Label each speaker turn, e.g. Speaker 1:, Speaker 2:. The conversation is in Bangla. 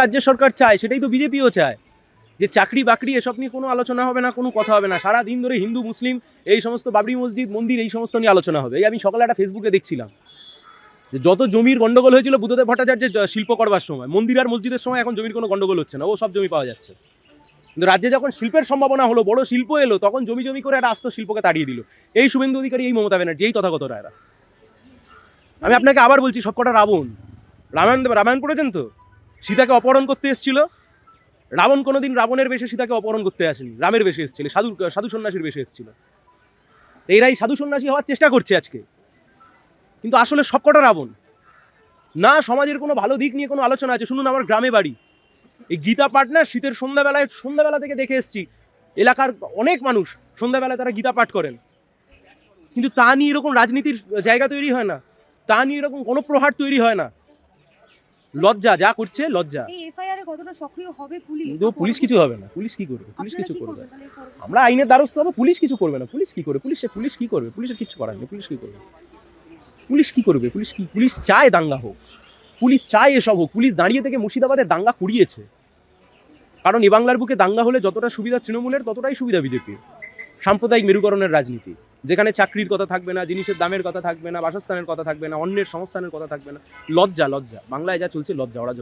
Speaker 1: রাজ্য সরকার চায় সেটাই তো বিজেপিও চায়, যে চাকরি বাকরি এসব নিয়ে কোনো আলোচনা হবে না, কোনো কথা হবে না। সারাদিন ধরে হিন্দু মুসলিম এই সমস্ত বাবরি মসজিদ মন্দির এই সমস্ত নিয়ে আলোচনা হবে। এই আমি সকালে একটা ফেসবুকে দেখছিলাম যে যত জমির গন্ডগোল হয়েছিল বুদ্ধদেব ভট্টাচার্যের শিল্প করবার সময়, মন্দির আর মসজিদের সময় এখন জমির কোনো গন্ডগোল হচ্ছে না, ও সব জমি পাওয়া যাচ্ছে। কিন্তু রাজ্যে যখন শিল্পের সম্ভাবনা হলো, বড় শিল্প এলো, তখন জমি জমি করে একটা আস্ত শিল্পকে তাড়িয়ে দিল এই শুভেন্দু অধিকারী, এই মমতা ব্যানার্জি, এই তথাগত রায়রা। আমি আপনাকে আবার বলছি, সবকটা রাবণ। রামায়ণ পড়েছেন তো? সীতাকে অপহরণ করতে এসেছিল রাবণ, কোনোদিন রাবণের বেশে সীতাকে অপহরণ করতে আসেনি, রামের বেশে এসেছিল, সাধু সন্ন্যাসীর বেশে এসেছিল। এরাই সাধু সন্ন্যাসী হওয়ার চেষ্টা করছে আজকে, কিন্তু আসলে সবকটা রাবণ না। সমাজের কোনো ভালো দিক নিয়ে কোনো আলোচনা আছে? শুনুন, আমার গ্রামে বাড়ি, এই গীতা পাঠ না শীতের সন্ধ্যাবেলা থেকে দেখে এসেছি, এলাকার অনেক মানুষ সন্ধ্যাবেলায় তারা গীতা পাঠ করেন, কিন্তু তা নিয়ে এরকম রাজনীতির জায়গা তৈরি হয় না, তা নিয়ে এরকম কোনো প্রহার তৈরি হয় না। লজ্জা, যা করছে লজ্জা।
Speaker 2: এই এফআইআর এ কতটা সক্রিয় হবে পুলিশ?
Speaker 1: পুলিশ কিছু হবে না, পুলিশ কি করবে? পুলিশ কিছু করবে? আমরা আইনের দ্বারস্থ হবো, পুলিশ কিছু করবে না। পুলিশ কি করবে? পুলিশ কি করবে? পুলিশের কিছু করার নেই। পুলিশ কি করবে? পুলিশ চায় দাঙ্গা হোক, পুলিশ চায় এসব হোক। পুলিশ দাঁড়িয়ে থেকে মুর্শিদাবাদে দাঙ্গা কুড়িয়েছে, কারণ এ বাংলার বুকে দাঙ্গা হলে যতটা সুবিধা তৃণমূলের, ততটাই সুবিধা বিজেপির। সাম্প্রদায়িক মেরুকরণের রাজনীতি, যেখানে চাকরির কথা থাকবে না, জিনিসের দামের কথা থাকবে না, বাসস্থানের কথা থাকবে না, অন্যের সংস্থানের কথা থাকবে না। লজ্জা, বাংলায় যা চলছে লজ্জা। ওরা